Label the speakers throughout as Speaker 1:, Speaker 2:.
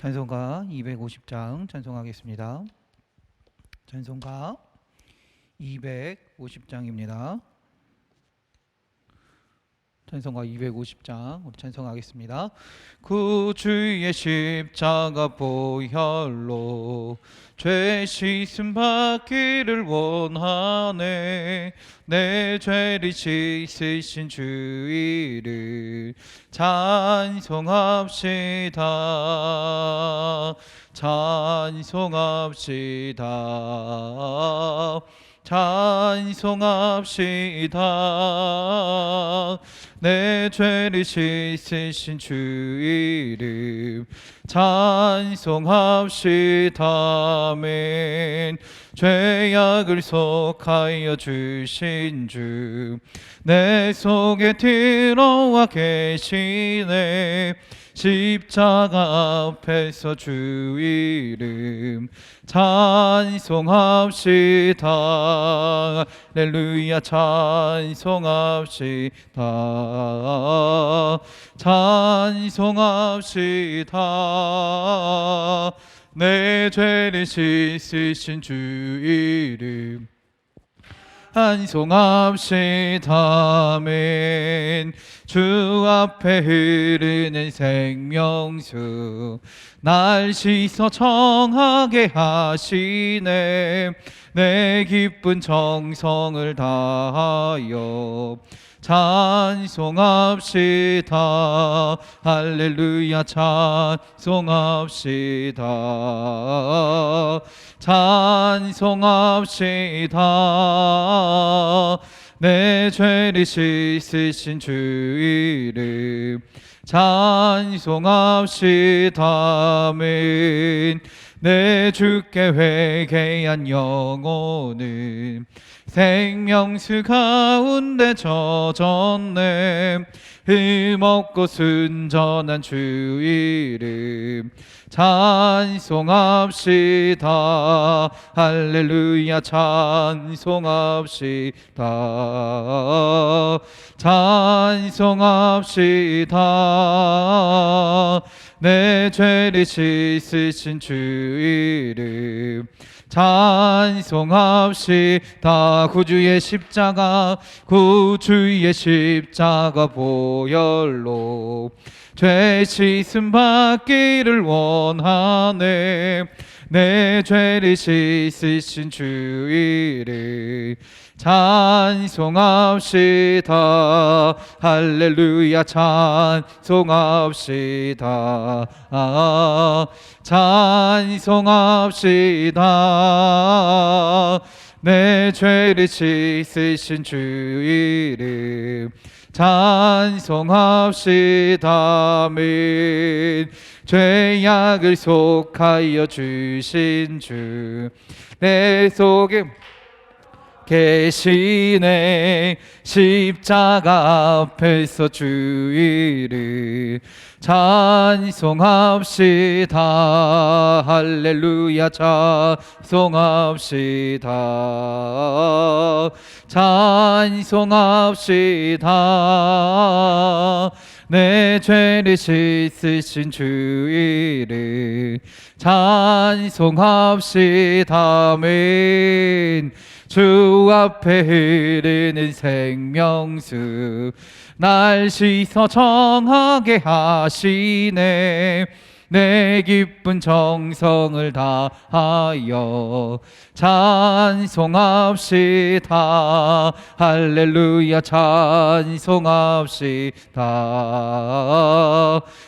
Speaker 1: 찬송가 250장 찬송하겠습니다. 찬송가 250장입니다. 찬송가 250장 우리 찬송하겠습니다. 구주의 십자가 보혈로 죄 씻음 받기를 원하네. 내 죄를 씻으신 주 이름 찬송합시다. 찬송합시다. 찬송합시다. 내 죄를 씻으신 주 이름 찬송합시다. 아멘. 죄악을 속하여 주신 주 내 속에 들어와 계시네. 십자가 앞에서 주 이름 찬송합시다. 할렐루야. 찬송합시다. 찬송합시다. 내 죄를 씻으신 주 이름 찬송합시다. 아멘. 주 앞에 흐르는 생명수 날 씻어 정하게 하시네. 내 기쁜 정성을 다하여 찬송합시다. 할렐루야. 찬송합시다. 찬송합시다. 내 죄를 씻으신 주 이름 찬송합시다. 아멘. 내 주께 회개한 영혼은 생명수 가운데 젖었네. 힘없고 순전한 주 이름 찬송합시다. 할렐루야. 찬송합시다. 찬송합시다. 내 죄를 씻으신 주 이름 찬송합시다. 구주의 십자가 보혈로 죄 씻음 받기를 원하네. 내 죄를 씻으신 주 이름 찬송합시다. 할렐루야. 찬송합시다. 찬송합시다. 내 죄를 씻으신 주 이름 찬송합시다. 아멘. 죄악을 속하여 주신 주 내 속에 계시네. 십자가 앞에서 주 이름 찬송합시다. 할렐루야. 찬송합시다. 찬송합시다. 내 죄를 씻으신 주 이름 찬송합시다. 아멘. 주 앞에 흐르는 생명수 날 씻어 정하게 하시네. 내 기쁜 정성을 다하여 찬송합시다. 할렐루야. 찬송합시다.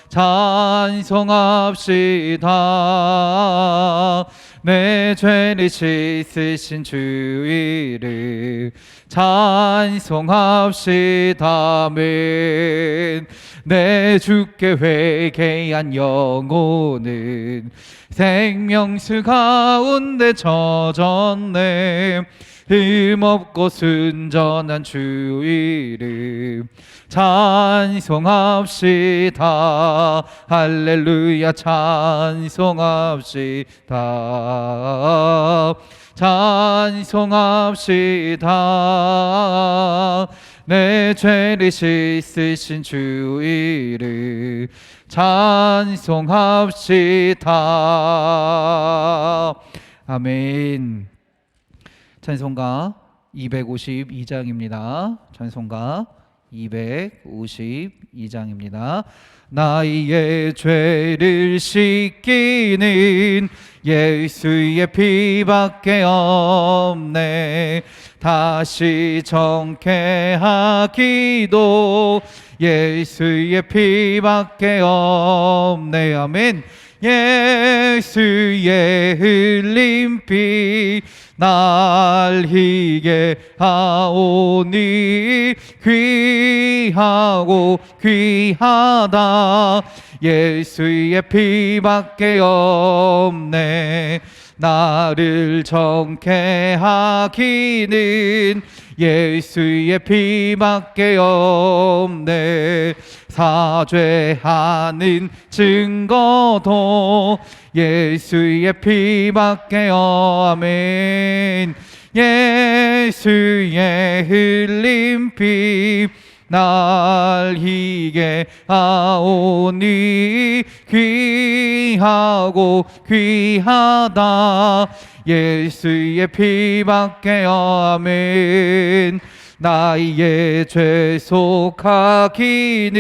Speaker 1: 찬송합시다. 내 죄를 씻으신 주 이름 찬송합시다. 아멘. 내 주께 회개한 영혼은 생명수 가운데 젖었네. 힘없고 순전한 주 이름 찬송합시다. 할렐루야. 찬송합시다. 찬송합시다. 내 죄를 씻으신 주 이름 찬송합시다. 아멘. 찬송가 252장입니다. 찬송가 252장입니다. 나의 죄를 씻기는 예수의 피밖에 없네. 다시 정케하기도 예수의 피밖에 없네. 아멘. 예수의 흘린 피 날 희게 하오니 귀하고 귀하다. 예수의 피밖에 없네. 나를 정케 하기는 예수의 피밖에 없네. 사죄하는 증거도 예수의 피밖에 아멘. 예수의 흘린 피 날 희게 하오니 귀하고 귀하다. 예수의 피밖에 아멘. 나의 죄 속하기는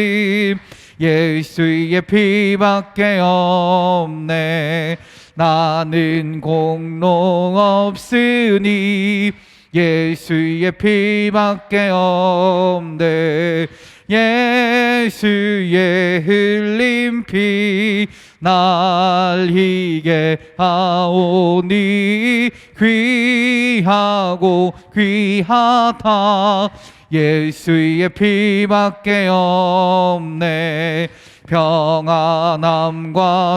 Speaker 1: 예수의 피밖에 없네. 나는 공로 없으니 예수의 피밖에 없네. 예수의 흘린 피 날 희게 하오니 귀하고 귀하다. 예수의 피밖에 없네. 평안함과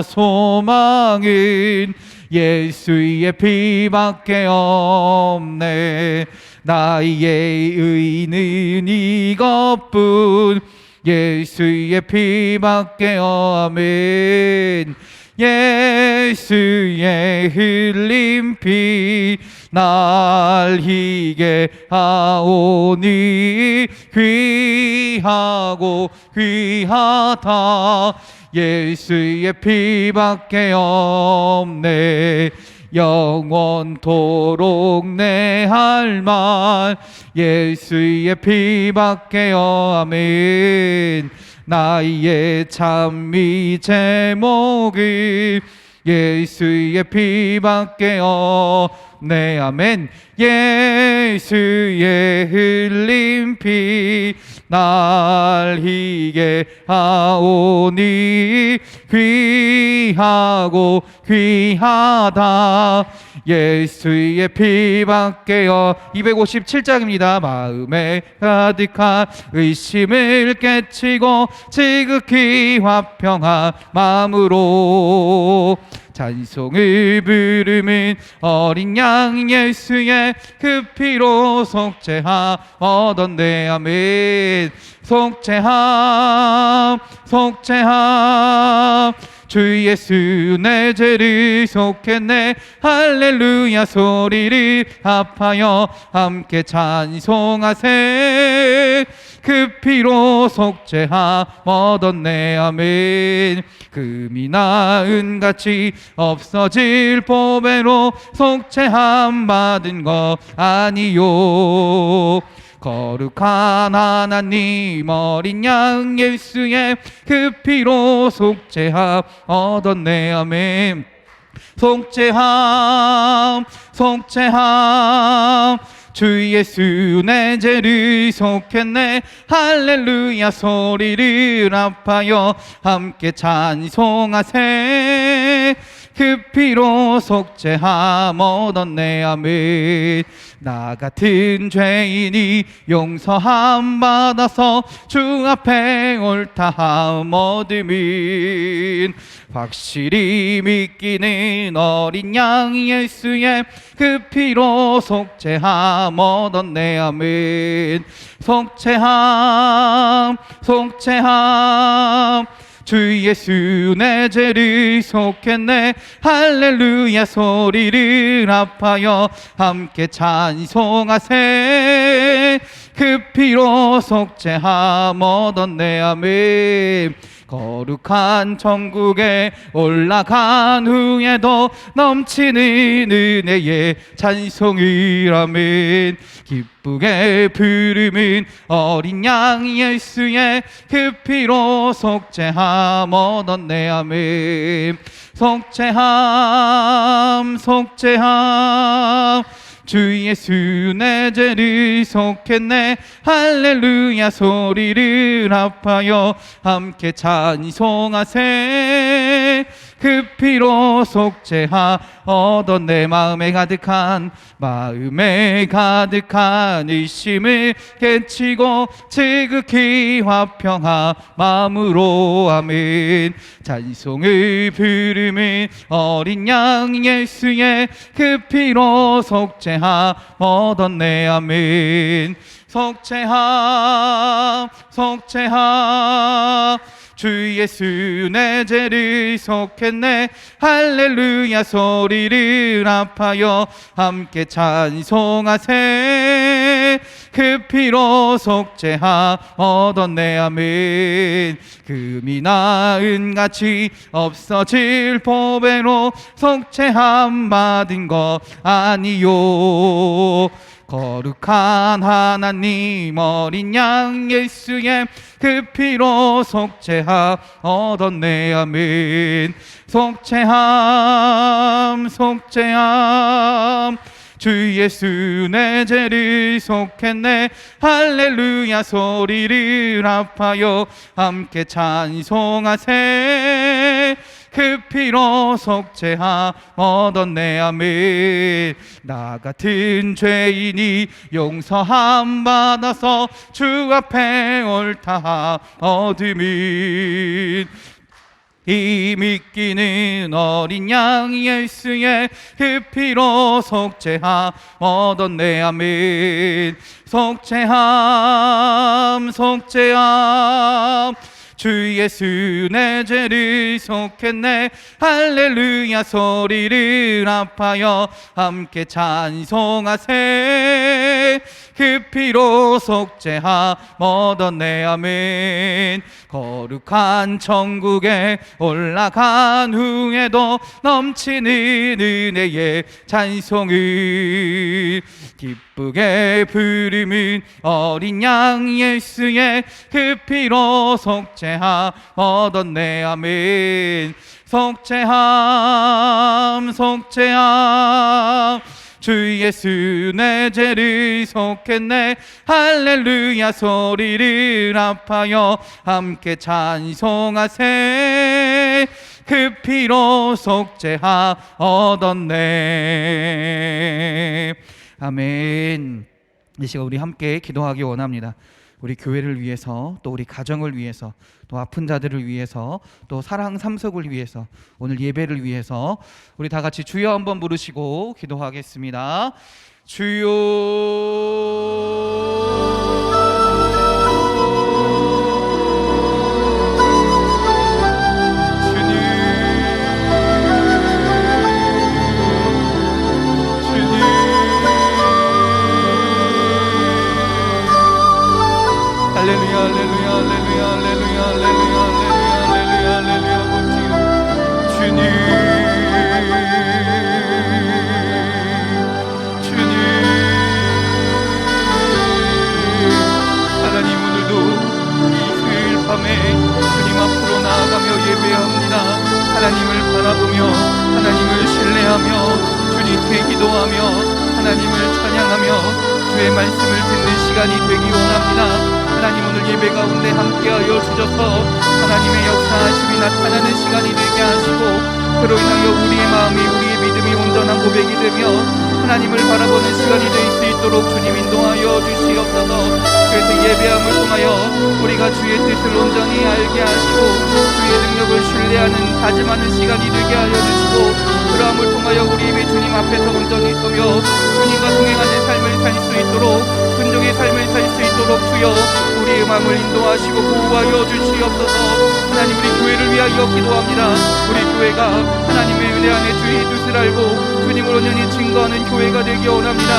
Speaker 1: 소망은 예수의 피밖에 없네. 나의 의는 이것뿐 예수의 피밖에 아멘. 예수의 흘린 피 날 희게 하오니 귀하고 귀하다. 예수의 피밖에 없네. 영원토록 내 할 말 예수의 피밖에 아멘. 나의 찬미 제목이 예수의 피밖에 없네. 아멘. 예수의 흘린 피 날 희게 하오니 귀하고 귀하다. 예수의 피밖에 257장입니다. 마음에 가득한 의심을 깨치고 지극히 화평한 마음으로 찬송을 부르는 어린 양 예수의 그 피로 속죄함 얻었네. 아멘. 속죄함 속죄함 주 예수 내 죄를 속했네. 할렐루야 소리를 합하여 함께 찬송하세. 그 피로 속죄함 얻었네. 아멘. 금이나 은같이 없어질 보배로 속죄함 받은 것 아니요. 거룩한 하나님 어린 양 예수의 그 피로 속죄함 얻었네. 아멘. 속죄함 속죄함 주 예수 내 죄를 속했네. 할렐루야 소리를 합하여 함께 찬송하세. 그 피로 속죄함 얻었네. 아멘. 나 같은 죄인이 용서함 받아서 주 앞에 옳다함 얻음은 확실히 믿기는 어린 양 예수의 그 피로 속죄함 얻었네. 아멘. 속죄함 속죄함 주 예수 내 죄를 속했네. 할렐루야 소리를 합하여 함께 찬송하세. 그 피로 속죄함 얻었네. 아멘. 거룩한 천국에 올라간 후에도 넘치는 은혜의 찬송을. 아멘. 기쁘게 부르는 어린 양 예수의 그 피로 속죄함 얻었네. 아멘. 속죄함 속죄함 주 예수 내 죄를 속했네. 할렐루야 소리를 합하여 함께 찬송하세. 그 피로 속죄하 얻었네. 마음에 가득한 의심을 깨치고 지극히 화평하 마음으로. 아멘. 찬송을 부르는 어린 양 예수의 그 피로 속죄하 얻었네. 아멘. 속죄함 속죄함 주 예수 내 죄를 속했네. 할렐루야 소리를 합하여 함께 찬송하세. 그 피로 속죄하 얻었네. 아멘. 금이나 은같이 없어질 보배로 속죄함 받은 것 아니요. 거룩한 하나님 어린 양 예수의 그 피로 속죄함 얻었네. 아멘. 속죄함 속죄함 주 예수 내 죄를 속했네. 할렐루야 소리를 합하여 함께 찬송하세. 그 피로 속죄함 얻었네. 아멘. 나 같은 죄인이 용서함 받아서 주 앞에 옳다 얻음은 이 믿기는 어린 양 예수의 그 피로 속죄함 얻었네. 아멘. 속죄함 속죄함 주 예수 내 죄를 속했네. 할렐루야 소리를 합하여 함께 찬송하세. 그 피로 속죄함 얻었네. 아멘. 거룩한 천국에 올라간 후에도 넘치는 은혜의 찬송을 기쁘게 부르는 어린 양 예수의 그 피로 속죄함 얻었네. 아멘. 속죄함 속죄함 주 예수 내 죄를 속했네. 할렐루야 소리를 합하여 함께 찬송하세. 그 피로 속죄함 얻었네. 아멘. 이 시간 우리 함께 기도하기 원합니다. 우리 교회를 위해서, 또 우리 가정을 위해서, 또 아픈 자들을 위해서, 또 사랑 삼석을 위해서, 오늘 예배를 위해서 우리 다 같이 주여 한번 부르시고 기도하겠습니다. 주여. 할렐루야 할렐루야 할렐루야 할렐루야 할렐루야 할렐루야 할렐루야 주님 주님 하나님 오늘도 이 수요일 밤에 주님 앞으로 나아가며 예배합니다. 하나님을 바라보며 하나님을 신뢰하며 주님께 기도하며 하나님을 찬양하며 주의 말씀을 듣는 시간이 되기 원합니다. 하나님 오늘 예배 가운데 함께하여 주셔서 하나님의 역사하심이 나타나는 시간이 되게 하시고 그로 인하여 우리의 마음이 우리의 믿음이 온전한 고백이 되며 하나님을 바라보는 시간이 될 수 있도록 주님 인도하여 주시옵소서. 그래서 예배함을 통하여 우리가 주의 뜻을 온전히 알게 하시고 주의 능력을 신뢰하는 다짐하는 시간이 되게 하여 주시고 그러함을 통하여 우리 입에 주님 앞에서 온전히 서며 주님과 동행하는 삶을 살 수 있도록 순종의 삶을 살 수 있도록 주여 우리의 마음을 인도하시고 보호하여 주시옵소서. 하나님 우리 교회를 위하여 기도합니다. 우리 교회가 하나님의 은혜 안에 주의 뜻을 알고 주님을 온전히 증거하는 교회가 되기 원합니다.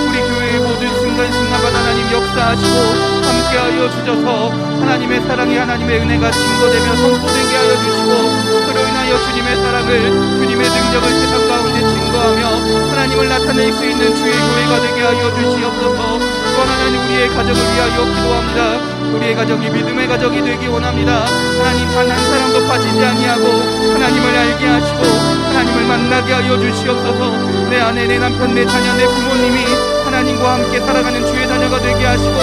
Speaker 1: 우리 교회 주의 모든 순간순간마다 하나님 역사하시고 함께하여 주셔서 하나님의 사랑이 하나님의 은혜가 증거되며 선포되게 하여 주시고 그로 인하여 주님의 사랑을 주님의 능력을 세상 가운데 증거하며 하나님을 나타낼 수 있는 주의 교회가 되게 하여 주시옵소서. 또한 하나님 우리의 가정을 위하여 기도합니다. 우리의 가정이 믿음의 가정이 되기 원합니다. 하나님 단 한 사람도 빠지지 아니하고 하나님을 알게 하시고 하나님을 만나게 하여 주시옵소서. 내 아내, 내 남편, 내 자녀, 내 부모님이 하나님과 함께 살아가는 주의 자녀가 되게 하시고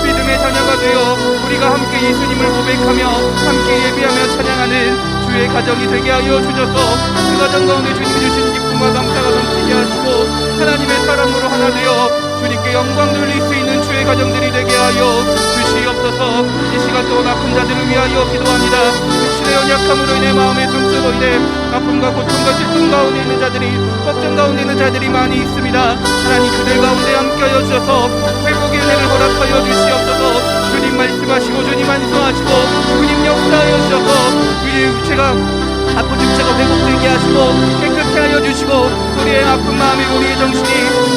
Speaker 1: 믿음의 자녀가 되어 우리가 함께 예수님을 고백하며 함께 예배하며 찬양하는 주의 가정이 되게 하여 주셔서 그 가정 가운데 주님 주신 기쁨과 감사가 넘치게 하시고 하나님의 사랑으로 하나 되어 주님께 영광 돌릴 수 있는 주의 가정들이 되게 하여 주시옵소서. 이 시간 또한 아픈 자들을 위하여 기도합니다. 육신의 연약함으로 인해 마음의 상처로 인해 아픔과 고통과 슬픔 가운데 있는 자들이 걱정 가운데 있는 자들이 많이 있습니다. 하나님 그들 가운데 함께하여 주셔서 회복의 은혜를 허락하여 주시옵소서. 주님 말씀하시고 주님 안수하시고 주님 역사하여 주셔서 우리의 육체가 아픈 육체가 회복되게 하시고 깨끗게 하여 주시고 우리의 아픈 마음이 우리의 정신이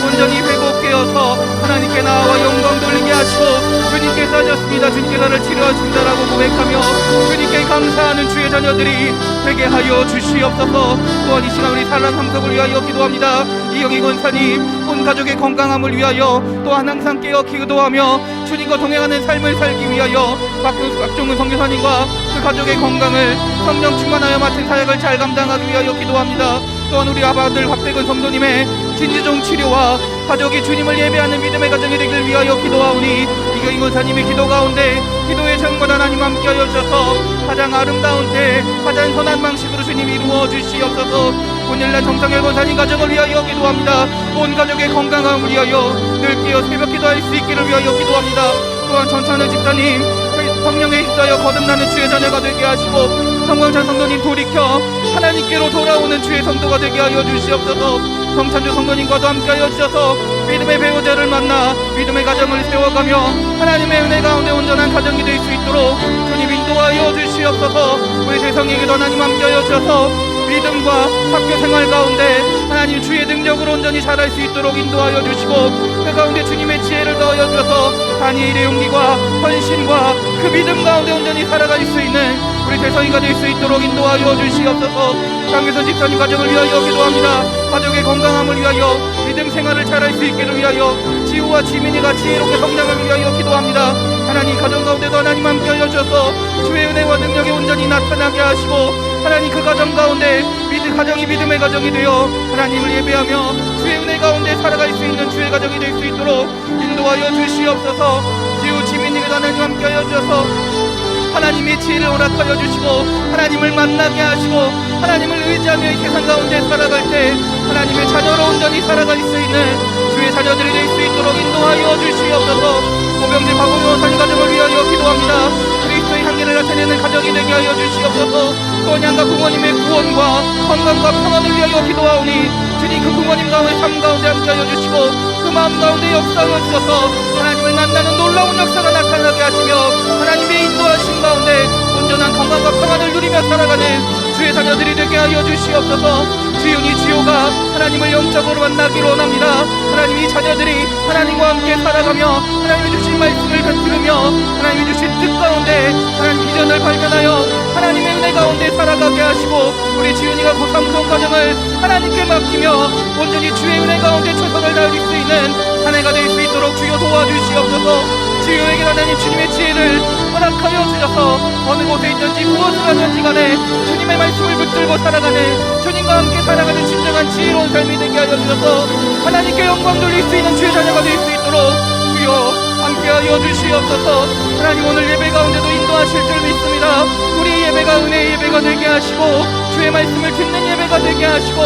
Speaker 1: 온전히 회복되어서 하나님께 나와 영광 돌리게 하시고 주님께서 하셨습니다. 주님께서 나를 치료하신다라고 고백하며 주님께 감사하는 주의 자녀들이 되게 하여 주시옵소서. 또한 이 시간 우리 살랑 함석을 위하여 기도합니다. 이영희 권사님 온 가족의 건강함을 위하여 또한 항상 깨어 기도하며 주님과 동행하는 삶을 살기 위하여 박종훈 선교사님과 그 가족의 건강을 성령 충만하여 맡은 사역을 잘 감당하기 위하여 기도합니다. 또한 우리 아바들 박대근 성도님의 진지종 치료와 가족이 주님을 예배하는 믿음의 가정이 되길 위하여 기도하오니 이경희 권사님의 기도 가운데 기도의 정권 하나님 함께하여 주셔서 가장 아름다운 때 가장 선한 방식으로 주님 이루어 주시옵소서. 오늘날 정상열 권사님 가정을 위하여 기도합니다. 온 가족의 건강함을 위하여 늘 깨어 새벽 기도할 수 있기를 위하여 기도합니다. 또한 전찬우 집사님 성령에 휩싸여 거듭나는 주의 자녀가 되게 하시고 성광찬 성도님 돌이켜 하나님께로 돌아오는 주의 성도가 되게 하여 주시옵소서. 성찬주 성도님과도 함께하여 주셔서 믿음의 배우자를 만나 믿음의 가정을 세워가며 하나님의 은혜 가운데 온전한 가정이 될 수 있도록 주님 인도하여 주시옵소서. 우리 대성에게도 하나님 함께하여 주셔서 믿음과 학교 생활 가운데 하나님 주의 능력으로 온전히 자랄 수 있도록 인도하여 주시고 그 가운데 주님의 지혜를 더하여 주셔서 다니엘의 용기와 헌신과 그 믿음 가운데 온전히 살아갈 수 있는 우리 대성이가 될 수 있도록 인도하여 주시옵소서. 강규선 집사님 가정을 위하여 기도합니다. 가족의 건강함을 위하여 믿음 생활을 잘할 수 있기를 위하여 지우와 지민이가 지혜롭게 성장을 위하여 기도합니다. 하나님 가정 가운데도 하나님 함께하여 주셔서 주의 은혜와 능력이 온전히 나타나게 하시고 하나님 그 가정 가운데 가정이 믿음의 가정이 되어 하나님을 예배하며 주의 은혜 가운데 살아갈 수 있는 주의 가정이 될 수 있도록 인도하여 주시옵소서. 지우 지민이가 하나님 함께하여 주셔서 하나님의 지혜를 허락하여 주시고 하나님을 만나게 하시고 하나님을 의지하며 이 세상 가운데 살아갈 때 하나님의 자녀로 온전히 살아갈 수 있는 주의 자녀들이 될 수 있도록 인도하여 주시옵소서. 고병재 박원호 사님 가정을 위하여 기도합니다. 그리스도의 향기를 나타내는 가정이 되게 하여 주시옵소서. 또한양가 부모님의 구원과 건강과 평안을 위하여 기도하오니 주님 그 부모님 가운데 삶 가운데 함께하여 주시고 그 마음 가운데 역사하여 주셔서 하나님을 만나는 놀라운 역사가 나타나게 하시며 하나님의 인도하심 가운데 온전한 건강과 평안을 누리며 살아가는 주의 자녀들이 되게 하여 주시옵소서. 주윤이 지호가 하나님을 영적으로 만나기를 원합니다. 하나님이 자녀들이 하나님과 함께 살아가며 하나님이 주신 말씀을 들으며 하나님이 주신 뜻 가운데 하나님 비전을 발견하여 하나님의 은혜 가운데 살아가게 하시고 우리 지윤이가 고3 가정을 하나님께 맡기며 온전히 주의 은혜 가운데 최선을 다할 수 있는 한 해가 될 수 있도록 주여 도와주시옵소서. 주여에게 하나님 주님의 지혜를 허락하여 주셔서 어느 곳에 있든지 무엇을 하든지 간에 주님의 말씀을 붙들고 살아가는 주님과 함께 살아가는 진정한 지혜로운 삶이 되게 하여 주셔서 하나님께 영광 돌릴 수 있는 주의 자녀가 될 수 있도록 주여 함께하여 주시옵소서. 하나님 오늘 예배 가운데도 인도하실 줄 믿습니다. 우리 예배가 은혜의 예배가 되게 하시고 주의 말씀을 듣는 예배가 되게 하시고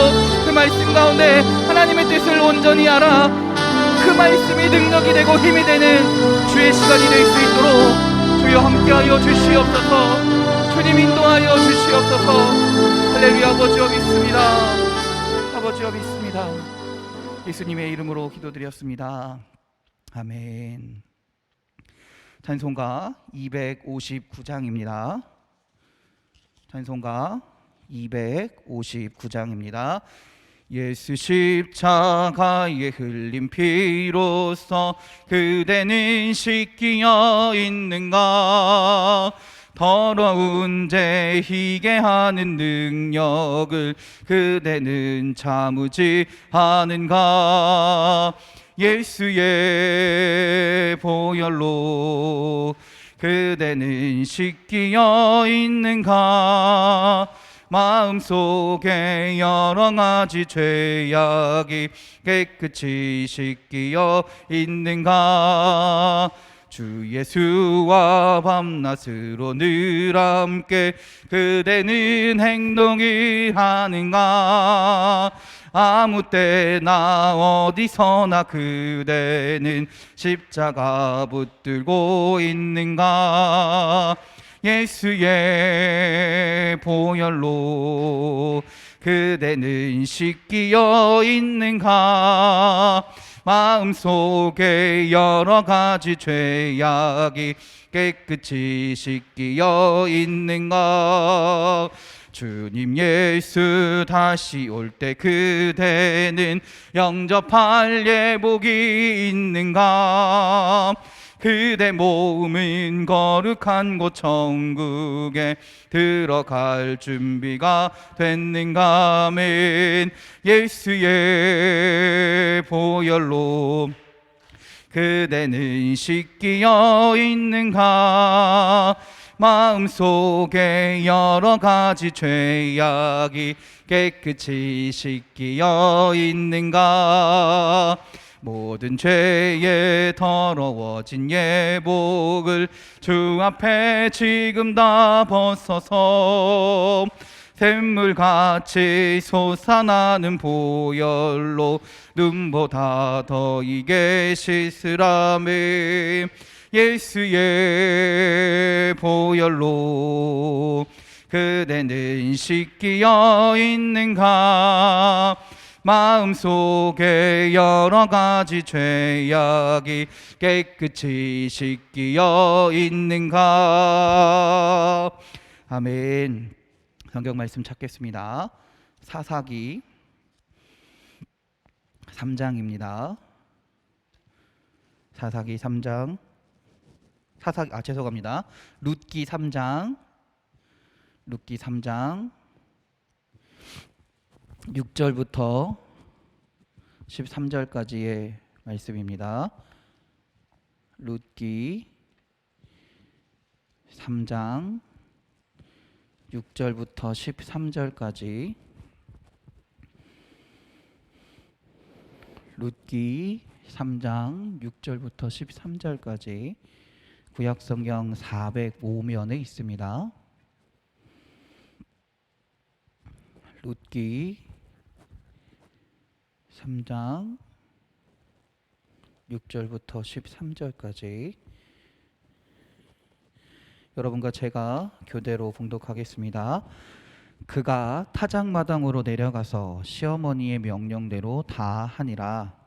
Speaker 1: 그 말씀 가운데 하나님의 뜻을 온전히 알아 그 말씀이 능력이 되고 힘이 되는 주의 시간이 될 수 있도록 주여 함께하여 주시옵소서. 주님 인도하여 주시옵소서. 할렐루야. 아버지여 믿습니다. 아버지여 믿습니다. 예수님의 이름으로 기도드렸습니다. 아멘. 찬송가 259장입니다. 찬송가 259장입니다. 예수 십자가에 흘린 피로써 그대는 씻기어 있는가? 더러운 죄 희게 하는 능력을 그대는 참으지 않은가? 예수의 보혈로 그대는 씻기어 있는가? 마음속에 여러 가지 죄악이 깨끗이 씻기어 있는가? 주 예수와 밤낮으로 늘 함께 그대는 행동을 하는가? 아무 때나 어디서나 그대는 십자가 붙들고 있는가? 예수의 보혈로 그대는 씻기어 있는가? 마음속에 여러 가지 죄악이 깨끗이 씻기어 있는가? 주님 예수 다시 올 때 그대는 영접할 예복이 있는가? 그대 몸은 거룩한 곳 천국에 들어갈 준비가 됐는가? 아멘. 예수의 보혈로 그대는 씻기어 있는가? 마음속에 여러 가지 죄악이 깨끗이 씻기어 있는가? 모든 죄에 더러워진 예복을 주 앞에 지금 다 벗어서 샘물같이 솟아나는 보혈로 눈보다 더 이게 씻으라매. 예수의 보혈로 그대는 씻기어 있는가? 마음속에 여러 가지 죄악이 깨끗이 씻기어 있는가? 아멘. 성경 말씀 찾겠습니다. 사사기 3장입니다. 사사기 3장. 죄송합니다. 룻기 3장. 룻기 3장 6절부터 13절까지의 말씀입니다. 룻기 3장 6절부터 13절까지. 룻기 3장 6절부터 13절까지 구약성경 405면에 있습니다. 룻기 3장 6절부터 13절까지 여러분과 제가 교대로 봉독하겠습니다. 그가 타작마당으로 내려가서 시어머니의 명령대로 다 하니라.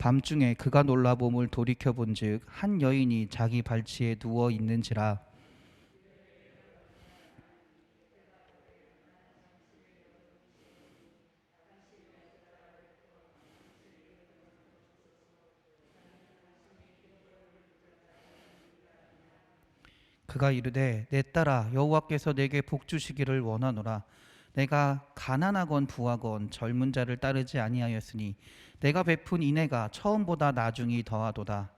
Speaker 1: 밤중에 그가 놀라봄을 돌이켜본즉 한 여인이 자기 발치에 누워 있는지라. 그가 이르되 내 딸아 여호와께서 내게 복 주시기를 원하노라. 내가 가난하건 부하건 젊은 자를 따르지 아니하였으니 내가 베푼 인애가 처음보다 나중이 더하도다.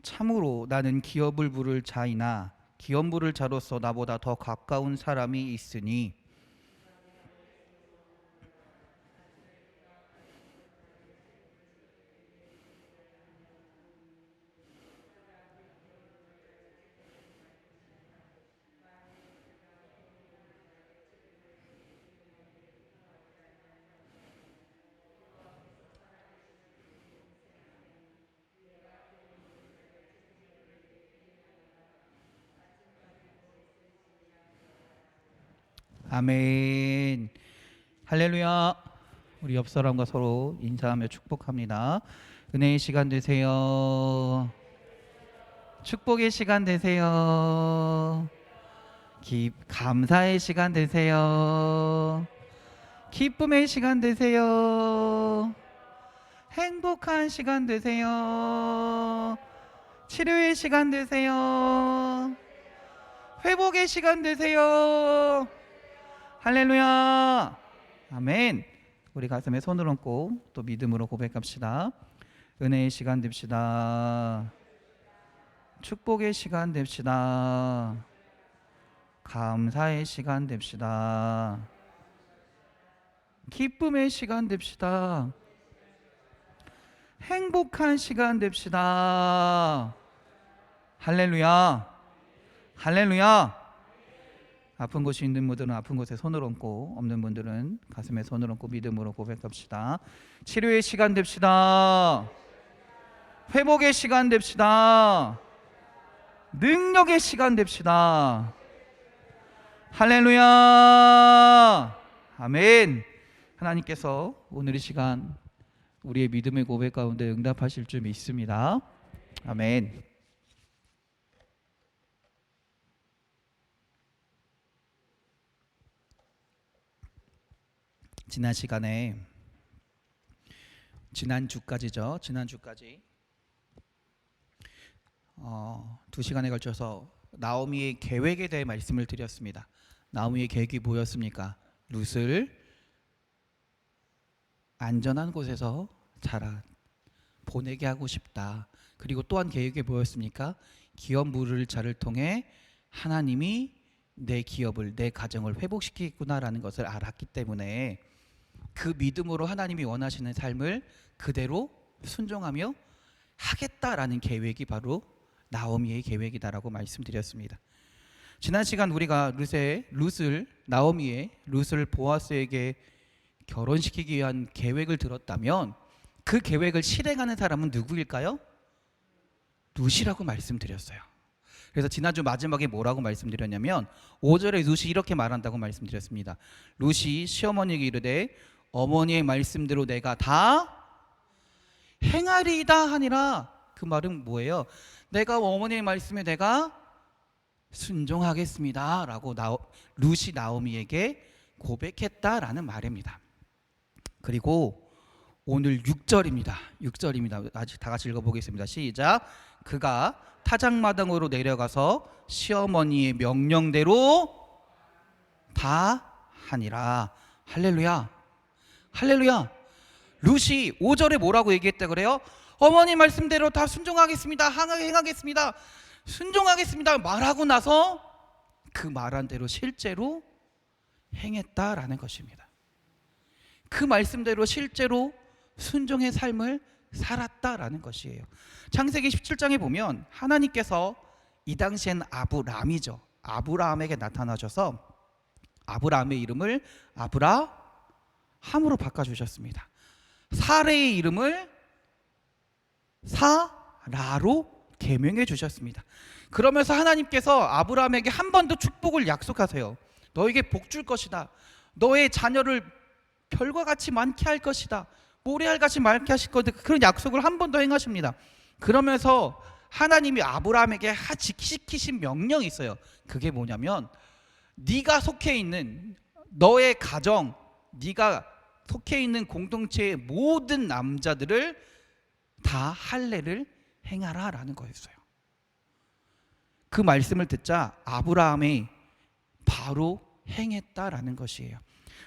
Speaker 1: 참으로 나는 기업을 부를 자이나 기업 부를 자로서 나보다 더 가까운 사람이 있으니 아멘. 할렐루야. 우리 옆 사람과 서로 인사하며 축복합니다. 은혜의 시간 되세요. 축복의 시간 되세요. 감사의 시간 되세요. 기쁨의 시간 되세요. 행복한 시간 되세요. 치료의 시간 되세요. 회복의 시간 되세요. 할렐루야. 아멘. 우리 가슴에 손을 얹고 또 믿음으로 고백합시다. 은혜의 시간 됩시다. 축복의 시간 됩시다. 감사의 시간 됩시다. 기쁨의 시간 됩시다. 행복한 시간 됩시다. 할렐루야. 할렐루야. 아픈 곳이 있는 분들은 아픈 곳에 손을 얹고, 없는 분들은 가슴에 손을 얹고 믿음으로 고백합시다. 치료의 시간 됩시다. 회복의 시간 됩시다. 능력의 시간 됩시다. 할렐루야. 아멘. 하나님께서 오늘 이 시간 우리의 믿음의 고백 가운데 응답하실 줄 믿습니다. 아멘. 지난 시간에 지난주까지죠. 지난주까지 2시간에 걸쳐서 나오미의 계획에 대해 말씀을 드렸습니다. 나오미의 계획이 뭐였습니까? 룻을 안전한 곳에서 보내게 하고 싶다. 그리고 또한 계획이 뭐였습니까? 기업 물을 자를 통해 하나님이 내 기업을, 내 가정을 회복시키겠구나라는 것을 알았기 때문에 그 믿음으로 하나님이 원하시는 삶을 그대로 순종하며 하겠다라는 계획이 바로 나오미의 계획이다라고 말씀드렸습니다. 지난 시간 우리가 나오미의 룻을 보아스에게 결혼시키기 위한 계획을 들었다면 그 계획을 실행하는 사람은 누구일까요? 룻이라고 말씀드렸어요. 그래서 지난주 마지막에 뭐라고 말씀드렸냐면 5절에 룻이 이렇게 말한다고 말씀드렸습니다. 룻이 시어머니에게 이르되 어머니의 말씀대로 내가 다 행하리이다 하니라. 그 말은 뭐예요? 내가 어머니의 말씀에 내가 순종하겠습니다 라고 룻이 나오미에게 고백했다라는 말입니다. 그리고 오늘 6절입니다. 아직 다 같이 읽어보겠습니다. 시작. 그가 타작마당으로 내려가서 시어머니의 명령대로 다 하니라. 할렐루야. 할렐루야. 룻이 5절에 뭐라고 얘기했다 그래요? 어머니 말씀대로 다 순종하겠습니다. 행하겠습니다. 순종하겠습니다 말하고 나서 그 말한 대로 실제로 행했다라는 것입니다. 그 말씀대로 실제로 순종의 삶을 살았다라는 것이에요. 창세기 17장에 보면 하나님께서 이 당시엔 아브라함에게 나타나셔서 아브라함의 이름을 아브라함으로 바꿔주셨습니다. 사레의 이름을 사라로 계명해 주셨습니다. 그러면서 하나님께서 아브라함에게 한 번 더 축복을 약속하세요. 너에게 복 줄 것이다. 너의 자녀를 별과 같이 많게 할 것이다. 모래알같이 많게 하실 것이다. 그런 약속을 한 번 더 행하십니다. 그러면서 하나님이 아브라함에게 시키신 명령이 있어요. 그게 뭐냐면 네가 속해 있는 너의 가정, 네가 속해 있는 공동체의 모든 남자들을 다 할례를 행하라 라는 거였어요. 그 말씀을 듣자 아브라함이 바로 행했다라는 것이에요.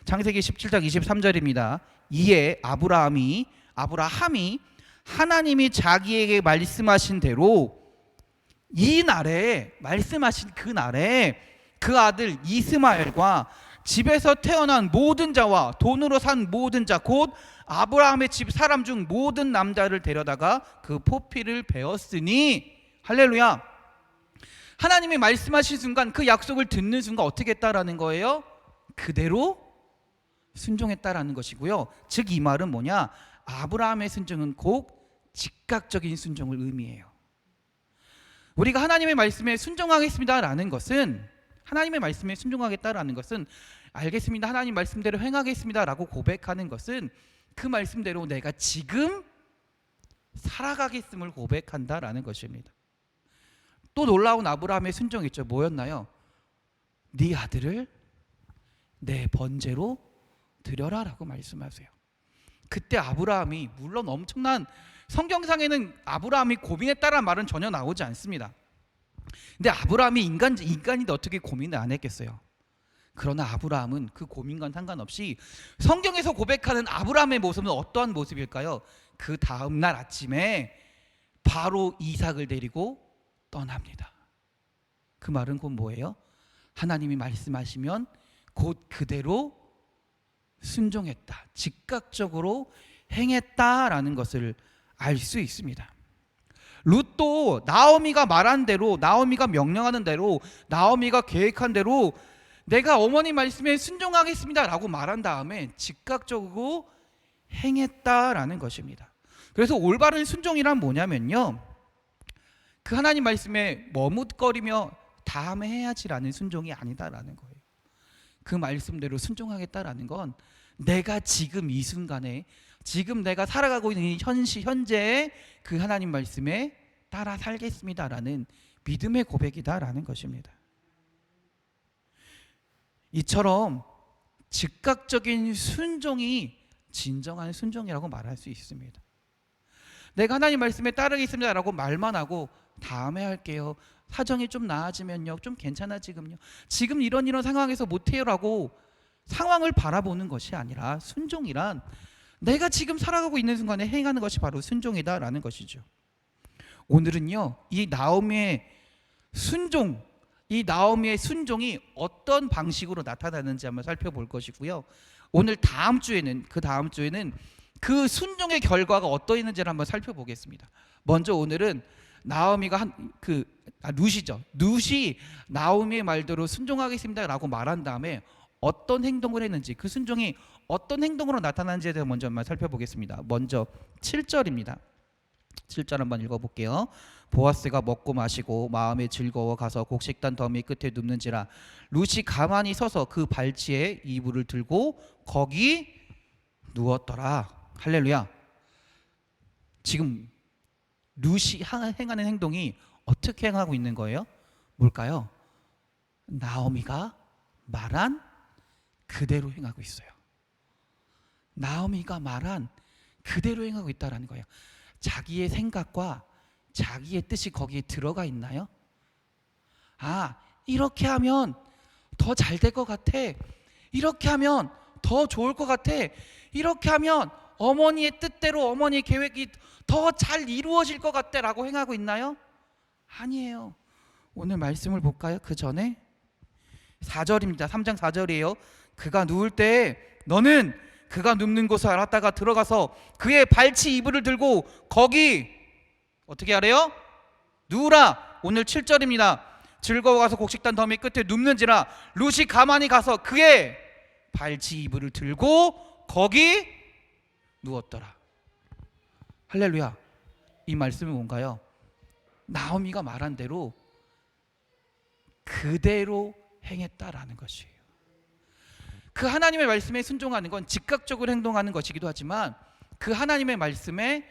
Speaker 1: 창세기 17장 23절입니다. 이에 아브라함이 하나님이 자기에게 말씀하신 대로 이 날에 말씀하신 그 날에 그 아들 이스마엘과 집에서 태어난 모든 자와 돈으로 산 모든 자 곧 아브라함의 집 사람 중 모든 남자를 데려다가 그 포피를 베었으니 할렐루야. 하나님이 말씀하신 순간 그 약속을 듣는 순간 어떻게 했다라는 거예요? 그대로 순종했다라는 것이고요. 즉 이 말은 뭐냐? 아브라함의 순종은 곧 즉각적인 순종을 의미해요. 우리가 하나님의 말씀에 순종하겠습니다라는 것은 하나님의 말씀에 순종하겠다라는 것은 알겠습니다, 하나님 말씀대로 행하겠습니다 라고 고백하는 것은 그 말씀대로 내가 지금 살아가겠음을 고백한다라는 것입니다. 또 놀라운 아브라함의 순종이 있죠. 뭐였나요? 네 아들을 내 번제로 드려라 라고 말씀하세요. 그때 아브라함이, 물론 엄청난, 성경상에는 아브라함이 고민했다라는 말은 전혀 나오지 않습니다. 근데 아브라함이 인간인데 어떻게 고민을 안 했겠어요? 그러나 아브라함은 그 고민과 상관없이 성경에서 고백하는 아브라함의 모습은 어떠한 모습일까요? 그 다음날 아침에 바로 이삭을 데리고 떠납니다. 그 말은 곧 뭐예요? 하나님이 말씀하시면 곧 그대로 순종했다, 즉각적으로 행했다라는 것을 알 수 있습니다. 룻도 나오미가 말한 대로, 나오미가 명령하는 대로, 나오미가 계획한 대로 내가 어머니 말씀에 순종하겠습니다 라고 말한 다음에 즉각적으로 행했다라는 것입니다. 그래서 올바른 순종이란 뭐냐면요, 그 하나님 말씀에 머뭇거리며 다음에 해야지라는 순종이 아니다라는 거예요. 그 말씀대로 순종하겠다라는 건 내가 지금 이 순간에, 지금 내가 살아가고 있는 현재의 그 하나님 말씀에 따라 살겠습니다라는 믿음의 고백이다라는 것입니다. 이처럼 즉각적인 순종이 진정한 순종이라고 말할 수 있습니다. 내가 하나님 말씀에 따르겠습니다 라고 말만 하고 다음에 할게요, 사정이 좀 나아지면요, 좀 괜찮아지금요, 지금 이런 상황에서 못해요 라고 상황을 바라보는 것이 아니라, 순종이란 내가 지금 살아가고 있는 순간에 행하는 것이 바로 순종이다라는 것이죠. 오늘은요, 이 나오미의 순종이 어떤 방식으로 나타나는지 한번 살펴볼 것이고요, 오늘 다음 주에는 그 순종의 결과가 어떠했는지를 한번 살펴보겠습니다. 먼저 오늘은 나오미가 룻이 나오미의 말대로 순종하겠습니다 라고 말한 다음에 어떤 행동을 했는지, 그 순종이 어떤 행동으로 나타나는지에 대해서 먼저 한번 살펴보겠습니다. 먼저 7절입니다. 7절 한번 읽어볼게요. 보아스가 먹고 마시고 마음에 즐거워 가서 곡식단 더미 끝에 눕는지라 룻이 가만히 서서 그 발치에 이불을 들고 거기 누웠더라. 할렐루야. 지금 룻이 행하는 행동이 어떻게 행하고 있는 거예요? 뭘까요? 나오미가 말한 그대로 행하고 있어요. 나오미가 말한 그대로 행하고 있다라는 거예요. 자기의 생각과 자기의 뜻이 거기에 들어가 있나요? 이렇게 하면 더 잘 될 것 같아, 이렇게 하면 더 좋을 것 같아, 이렇게 하면 어머니의 뜻대로, 어머니의 계획이 더 잘 이루어질 것 같아 라고 행하고 있나요? 아니에요. 오늘 말씀을 볼까요? 그 전에 4절입니다. 3장 4절이에요. 그가 누울 때 너는 그가 눕는 곳을 알았다가 들어가서 그의 발치 이불을 들고 거기 어떻게 하래요? 누우라. 오늘 7절입니다. 즐거워가서 곡식단 더미 끝에 눕는지라 룻이 가만히 가서 그의 발치 이불을 들고 거기 누웠더라. 할렐루야. 이 말씀은 뭔가요? 나오미가 말한 대로 그대로 행했다라는 것이에요. 그 하나님의 말씀에 순종하는 건 즉각적으로 행동하는 것이기도 하지만 그 하나님의 말씀에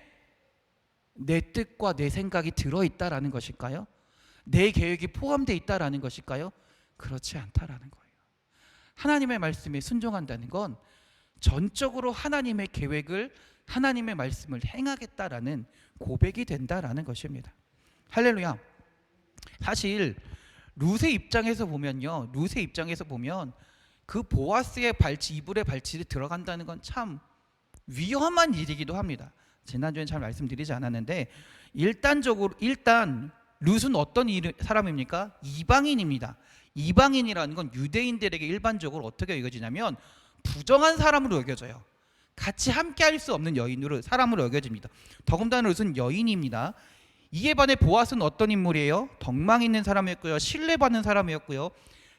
Speaker 1: 내 뜻과 내 생각이 들어있다라는 것일까요? 내 계획이 포함되어 있다라는 것일까요? 그렇지 않다라는 거예요. 하나님의 말씀에 순종한다는 건 전적으로 하나님의 계획을, 하나님의 말씀을 행하겠다라는 고백이 된다라는 것입니다. 할렐루야. 사실 룻의 입장에서 보면요, 그 보아스의 이불의 발치에 들어간다는 건 참 위험한 일이기도 합니다. 지난주엔 잘 말씀드리지 않았는데 일단 룻은 어떤 사람입니까? 이방인입니다. 이방인이라는 건 유대인들에게 일반적으로 어떻게 여겨지냐면 부정한 사람으로 여겨져요. 같이 함께 할 수 없는 사람으로 여겨집니다. 더군다나 룻은 여인입니다. 이에 반해 보아스는 어떤 인물이에요? 덕망 있는 사람이었고요, 신뢰받는 사람이었고요,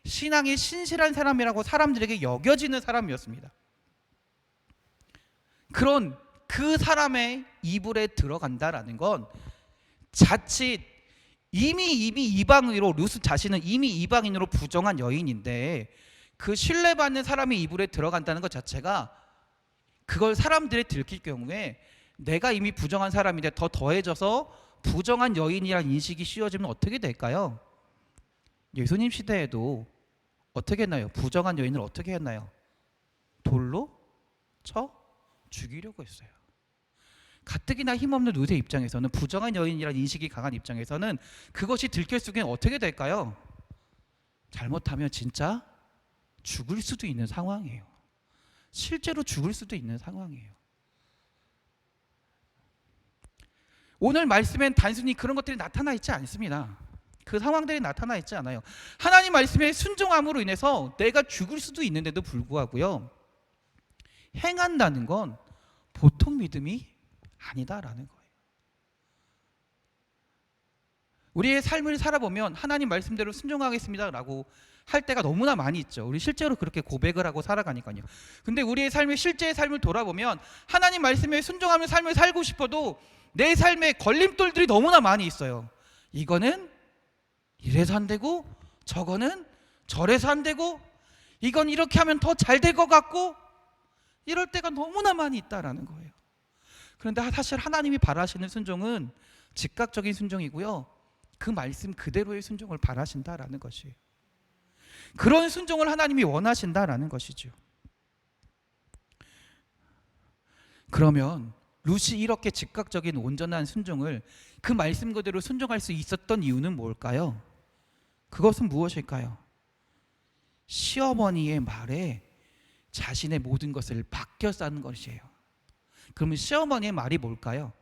Speaker 1: 신앙이 신실한 사람이라고 사람들에게 여겨지는 사람이었습니다. 그런 그 사람의 이불에 들어간다라는 건 자칫 이미 이방인으로, 룻 자신은 이미 이방인으로 부정한 여인인데
Speaker 2: 그 신뢰받는 사람의 이불에 들어간다는 것 자체가 그걸 사람들이 들킬 경우에 내가 이미 부정한 사람인데 더 더해져서 부정한 여인이라는 인식이 씌워지면 어떻게 될까요? 예수님 시대에도 어떻게 했나요? 부정한 여인을 어떻게 했나요? 돌로 쳐 죽이려고 했어요. 가뜩이나 힘없는 룻의 입장에서는, 부정한 여인이라는 인식이 강한 입장에서는 그것이 들킬 수는 어떻게 될까요? 잘못하면 진짜 죽을 수도 있는 상황이에요. 실제로 죽을 수도 있는 상황이에요. 오늘 말씀엔 단순히 그런 것들이 나타나 있지 않습니다. 그 상황들이 나타나 있지 않아요. 하나님 말씀에 순종함으로 인해서 내가 죽을 수도 있는데도 불구하고요, 행한다는 건 보통 믿음이 아니다라는 거예요. 우리의 삶을 살아보면 하나님 말씀대로 순종하겠습니다라고 할 때가 너무나 많이 있죠. 우리 실제로 그렇게 고백을 하고 살아가니까요. 근데 우리의 삶의 실제의 삶을 돌아보면 하나님 말씀에 순종하는 삶을 살고 싶어도 내 삶에 걸림돌들이 너무나 많이 있어요. 이거는 이래서 안 되고, 저거는 저래서 안 되고, 이건 이렇게 하면 더 잘 될 것 같고, 이럴 때가 너무나 많이 있다라는 거예요. 그런데 사실 하나님이 바라시는 순종은 즉각적인 순종이고요, 그 말씀 그대로의 순종을 바라신다라는 것이에요. 그런 순종을 하나님이 원하신다라는 것이죠. 그러면 룻이 이렇게 즉각적인 온전한 순종을, 그 말씀 그대로 순종할 수 있었던 이유는 뭘까요? 그것은 무엇일까요? 시어머니의 말에 자신의 모든 것을 맡겨 싸는 것이에요. 그러면 시어머니의 말이 뭘까요?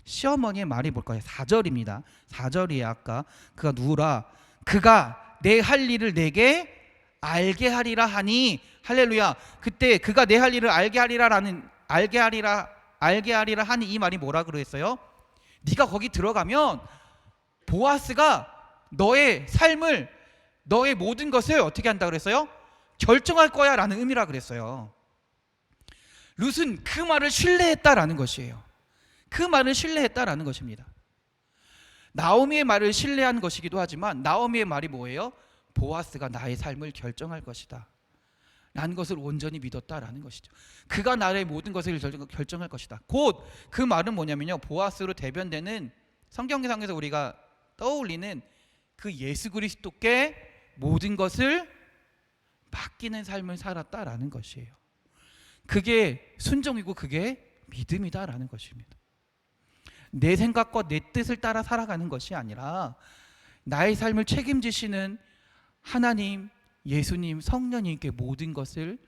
Speaker 2: 시어머니의 말이 뭘까요? 4절입니다. 4절이에요. 아까 그가 누구라? 그가 내 할 일을 내게 알게 하리라 하니, 할렐루야. 그때 그가 내 할 일을 알게 하리라 하니, 이 말이 뭐라 그랬어요? 네가 거기 들어가면 보아스가 너의 삶을, 너의 모든 것을 어떻게 한다 그랬어요? 결정할 거야 라는 의미라 그랬어요. 룻은 그 말을 신뢰했다라는 것이에요. 그 말을 신뢰했다라는 것입니다. 나오미의 말을 신뢰한 것이기도 하지만, 나오미의 말이 뭐예요? 보아스가 나의 삶을 결정할 것이다 라는 것을 온전히 믿었다라는 것이죠. 그가 나의 모든 것을 결정할 것이다. 곧 그 말은 뭐냐면요, 보아스로 대변되는, 성경상에서 우리가 떠올리는 그 예수 그리스도께 모든 것을 맡기는 삶을 살았다라는 것이에요. 그게 순종이고 그게 믿음이다라는 것입니다. 내 생각과 내 뜻을 따라 살아가는 것이 아니라 나의 삶을 책임지시는 하나님, 예수님, 성령님께 모든 것을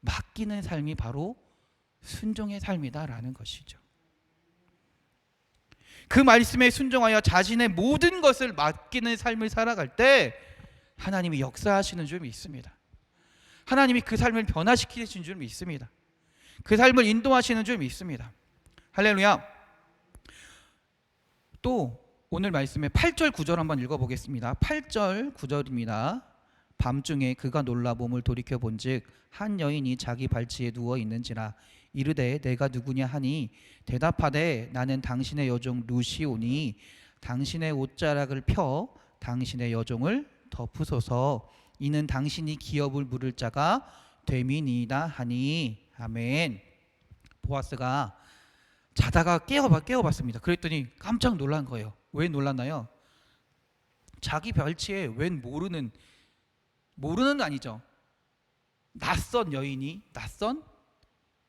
Speaker 2: 맡기는 삶이 바로 순종의 삶이다라는 것이죠. 그 말씀에 순종하여 자신의 모든 것을 맡기는 삶을 살아갈 때 하나님이 역사하시는 줄 믿습니다. 하나님이 그 삶을 변화시키시는 줄 믿습니다. 그 삶을 인도하시는 줄 믿습니다. 할렐루야. 또 오늘 말씀에 8절 9절 한번 읽어보겠습니다. 8절 9절입니다. 밤중에 그가 놀라 몸을 돌이켜 본즉 한 여인이 자기 발치에 누워 있는지라 이르되 내가 누구냐 하니 대답하되 나는 당신의 여종 룻이 오니 당신의 옷자락을 펴 당신의 여종을 덮으소서. 이는 당신이 기업을 물을 자가 됨이니이다 하니. 아멘. 보아스가 자다가 깨어봤습니다. 그랬더니 깜짝 놀란 거예요. 왜 놀랐나요? 자기 발치에 웬 모르는 아니죠, 낯선 여인이,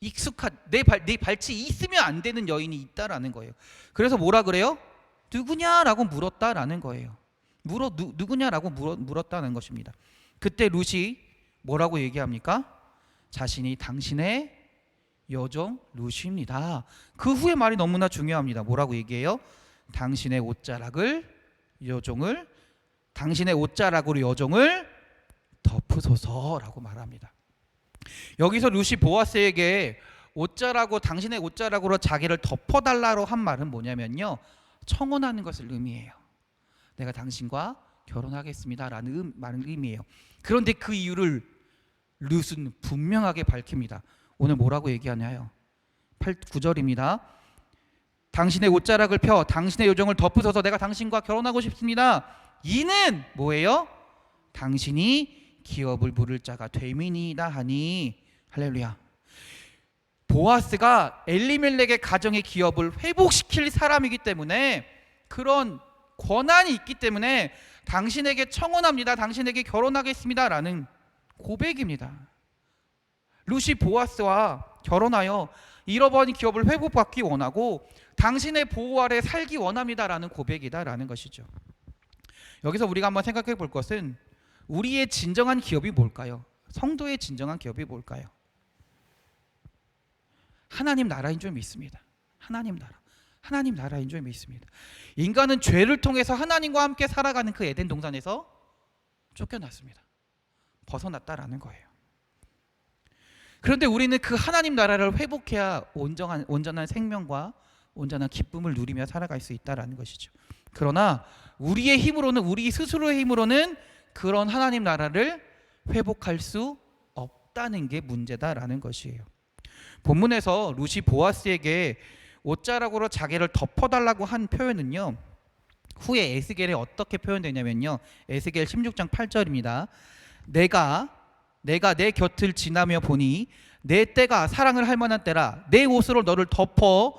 Speaker 2: 익숙한 내 발치 있으면 안 되는 여인이 있다라는 거예요. 그래서 뭐라 그래요? 누구냐라고 물었다라는 거예요. 누구냐라고 물었다는 것입니다. 그때 룻이 뭐라고 얘기합니까? 자신이 당신의 여종 룻입니다. 그 후에 말이 너무나 중요합니다. 뭐라고 얘기해요? 당신의 옷자락으로 여종을 덮으소서라고 말합니다. 여기서 룻이 보아스에게 당신의 옷자락으로 자기를 덮어달라고 한 말은 뭐냐면요, 청혼하는 것을 의미해요. 내가 당신과 결혼하겠습니다라는 말을 의미해요. 그런데 그 이유를 룻은 분명하게 밝힙니다. 오늘 뭐라고 얘기하냐요? 9절입니다. 당신의 옷자락을 펴 당신의 여종을 덮으소서. 내가 당신과 결혼하고 싶습니다. 이는 뭐예요? 당신이 기업을 물을 자가 됨이니이다 하니. 할렐루야. 보아스가 엘리멜렉의 가정의 기업을 회복시킬 사람이기 때문에, 그런 권한이 있기 때문에 당신에게 청혼합니다, 당신에게 결혼하겠습니다 라는 고백입니다. 룻이 보아스와 결혼하여 잃어버린 기업을 회복받기 원하고 당신의 보호 아래 살기 원합니다라는 고백이다라는 것이죠. 여기서 우리가 한번 생각해 볼 것은, 우리의 진정한 기업이 뭘까요? 성도의 진정한 기업이 뭘까요? 하나님 나라인 줄 믿습니다. 하나님 나라인 줄 믿습니다. 인간은 죄를 통해서 하나님과 함께 살아가는 그 에덴 동산에서 쫓겨났습니다. 벗어났다라는 거예요. 그런데 우리는 그 하나님 나라를 회복해야 온전한 생명과 온전한 기쁨을 누리며 살아갈 수 있다라는 것이죠. 그러나 우리의 힘으로는, 우리 스스로의 힘으로는 그런 하나님 나라를 회복할 수 없다는 게 문제다라는 것이에요. 본문에서 룻이 보아스에게 옷자락으로 자기를 덮어달라고 한 표현은요, 후에 에스겔에 어떻게 표현되냐면요, 에스겔 16장 8절입니다. 내가 내 곁을 지나며 보니 내 때가 사랑을 할 만한 때라. 내 옷으로 너를 덮어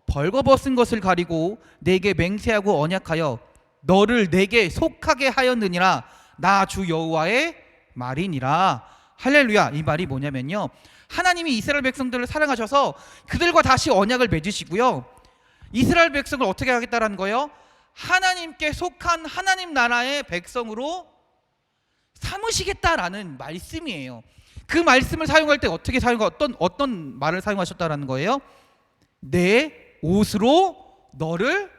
Speaker 2: 벌거벗은 것을 가리고 내게 맹세하고 언약하여 너를 내게 속하게 하였느니라. 나 주 여호와의 말이니라. 할렐루야. 이 말이 뭐냐면요, 하나님이 이스라엘 백성들을 사랑하셔서 그들과 다시 언약을 맺으시고요, 이스라엘 백성을 어떻게 하겠다라는 거예요? 하나님께 속한 하나님 나라의 백성으로 삼으시겠다라는 말씀이에요. 그 말씀을 사용할 때 어떻게 어떤 말을 사용하셨다라는 거예요? 내 옷으로 너를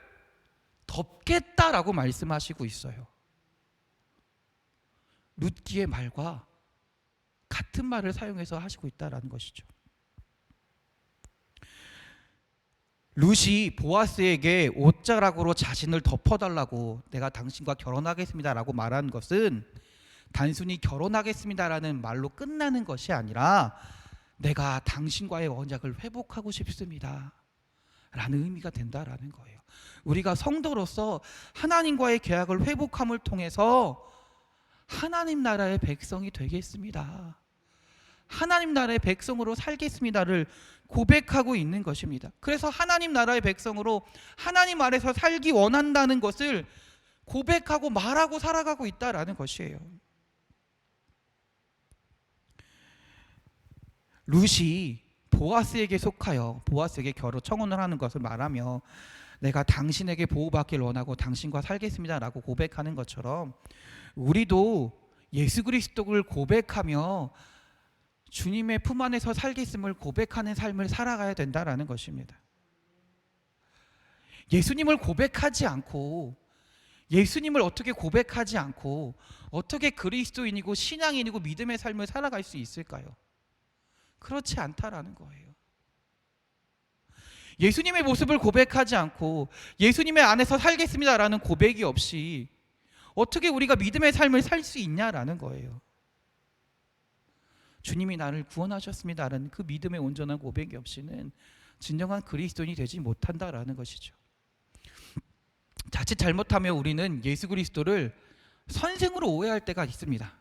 Speaker 2: 덮겠다라고 말씀하시고 있어요. 룻기의 말과 같은 말을 사용해서 하시고 있다라는 것이죠. 룻이 보아스에게 옷자락으로 자신을 덮어달라고, 내가 당신과 결혼하겠습니다라고 말한 것은 단순히 결혼하겠습니다라는 말로 끝나는 것이 아니라, 내가 당신과의 언약을 회복하고 싶습니다 라는 의미가 된다라는 거예요. 우리가 성도로서 하나님과의 계약을 회복함을 통해서 하나님 나라의 백성이 되겠습니다, 하나님 나라의 백성으로 살겠습니다를 고백하고 있는 것입니다. 그래서 하나님 나라의 백성으로 하나님 아래서 살기 원한다는 것을 고백하고 말하고 살아가고 있다라는 것이에요. 룻이 보아스에게 속하여 보아스에게 결혼 청혼을 하는 것을 말하며, 내가 당신에게 보호받길 원하고 당신과 살겠습니다라고 고백하는 것처럼, 우리도 예수 그리스도를 고백하며 주님의 품 안에서 살겠음을 고백하는 삶을 살아가야 된다라는 것입니다. 예수님을 고백하지 않고, 예수님을 어떻게 고백하지 않고 어떻게 그리스도인이고 신앙인이고 믿음의 삶을 살아갈 수 있을까요? 그렇지 않다라는 거예요. 예수님의 모습을 고백하지 않고 예수님의 안에서 살겠습니다라는 고백이 없이 어떻게 우리가 믿음의 삶을 살 수 있냐라는 거예요. 주님이 나를 구원하셨습니다라는 그 믿음의 온전한 고백이 없이는 진정한 그리스도인이 되지 못한다라는 것이죠. 자칫 잘못하면 우리는 예수 그리스도를 선생으로 오해할 때가 있습니다.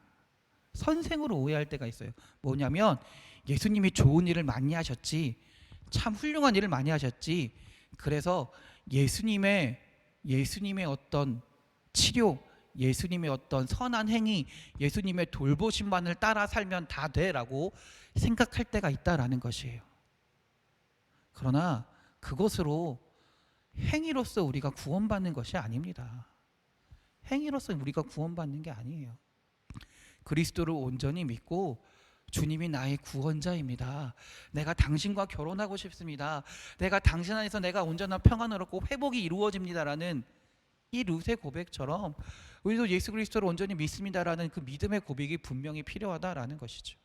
Speaker 2: 선생으로 오해할 때가 있어요. 뭐냐면, 예수님이 좋은 일을 많이 하셨지, 참 훌륭한 일을 많이 하셨지, 그래서 예수님의 어떤 치료, 예수님의 어떤 선한 행위, 예수님의 돌보심만을 따라 살면 다 돼라고 생각할 때가 있다라는 것이에요. 그러나 그것으로 행위로서 우리가 구원받는 것이 아닙니다. 행위로서 우리가 구원받는 게 아니에요. 그리스도를 온전히 믿고 주님이 나의 구원자입니다, 내가 당신과 결혼하고 싶습니다, 내가 당신 안에서 내가 온전한 평안을 얻고 회복이 이루어집니다라는 이 룻의 고백처럼 우리도 예수 그리스도를 온전히 믿습니다라는 그 믿음의 고백이 분명히 필요하다라는 것이죠.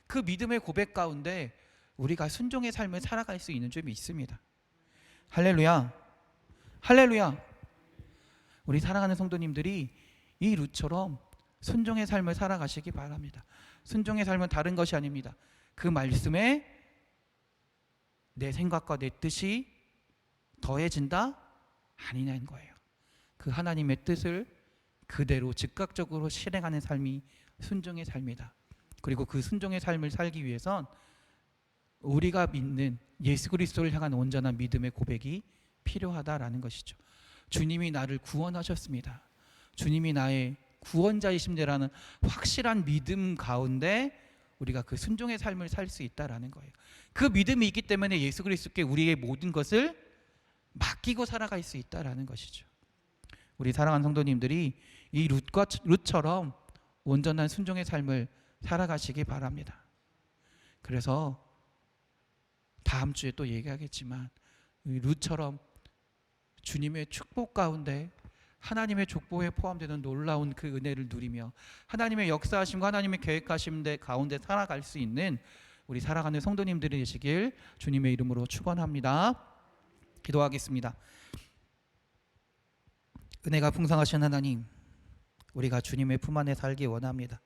Speaker 2: 그 믿음의 고백 가운데 우리가 순종의 삶을 살아갈 수 있는 줄 믿습니다. 할렐루야, 할렐루야. 우리 사랑하는 성도님들이 이 룻처럼 순종의 삶을 살아가시기 바랍니다. 순종의 삶은 다른 것이 아닙니다. 그 말씀에 내 생각과 내 뜻이 더해진다? 아니냐는 거예요. 그 하나님의 뜻을, 그대로 즉각적으로 실행하는 삶이 순종의 삶이다. 그리고 그 순종의 삶을 살기 위해선 우리가 믿는 예수 그리스도를 향한 온전한 믿음의 고백이 필요하다라는 것이죠. 주님이 나를 구원하셨습니다. 주님이 나의 구원자이심이라는 확실한 믿음 가운데 우리가 그 순종의 삶을 살 수 있다라는 거예요. 그 믿음이 있기 때문에 예수 그리스도께 우리의 모든 것을 맡기고 살아갈 수 있다라는 것이죠. 우리 사랑하는 성도님들이 이 룻처럼 온전한 순종의 삶을 살아가시기 바랍니다. 그래서 다음 주에 또 얘기하겠지만 이 룻처럼 주님의 축복 가운데 하나님의 족보에 포함되는 놀라운 그 은혜를 누리며 하나님의 역사하심과 하나님의 계획하심 가운데 살아갈 수 있는 우리 살아가는 성도님들이 되시길 주님의 이름으로 축원합니다. 기도하겠습니다. 은혜가 풍성하신 하나님, 우리가 주님의 품 안에 살기 원합니다.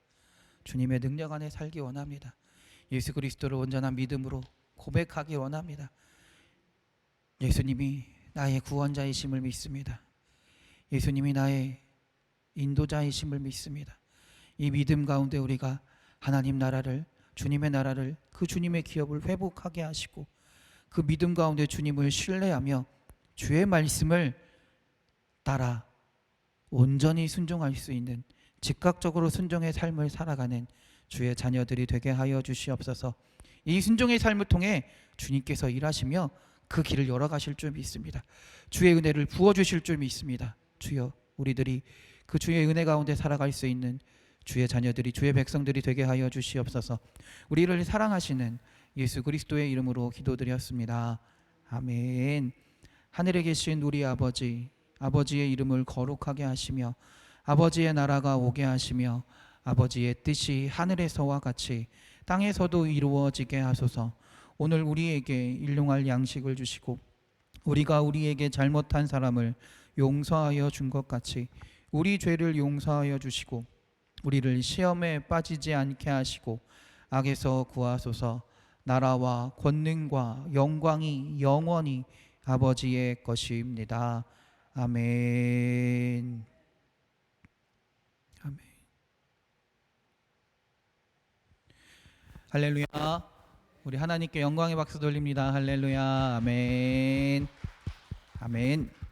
Speaker 2: 주님의 능력 안에 살기 원합니다. 예수 그리스도를 온전한 믿음으로 고백하기 원합니다. 예수님이 나의 구원자이심을 믿습니다. 예수님이 나의 인도자이심을 믿습니다. 이 믿음 가운데 우리가 하나님 나라를, 주님의 나라를, 그 주님의 기업을 회복하게 하시고 그 믿음 가운데 주님을 신뢰하며 주의 말씀을 따라 온전히 순종할 수 있는 즉각적으로 순종의 삶을 살아가는 주의 자녀들이 되게 하여 주시옵소서. 이 순종의 삶을 통해 주님께서 일하시며 그 길을 열어가실 줄 믿습니다. 주의 은혜를 부어주실 줄 믿습니다. 주여, 우리들이 그 주의 은혜 가운데 살아갈 수 있는 주의 자녀들이, 주의 백성들이 되게 하여 주시옵소서. 우리를 사랑하시는 예수 그리스도의 이름으로 기도드렸습니다. 아멘. 하늘에 계신 우리 아버지, 아버지의 이름을 거룩하게 하시며 아버지의 나라가 오게 하시며 아버지의 뜻이 하늘에서와 같이 땅에서도 이루어지게 하소서. 오늘 우리에게 일용할 양식을 주시고 우리가 우리에게 잘못한 사람을 용서하여 준 것 같이 우리 죄를 용서하여 주시고 우리를 시험에 빠지지 않게 하시고 악에서 구하소서. 나라와 권능과 영광이 영원히 아버지의 것입니다. 아멘. 아멘. 할렐루야. 우리 하나님께 영광의 박수 돌립니다. 할렐루야. 아멘. 아멘.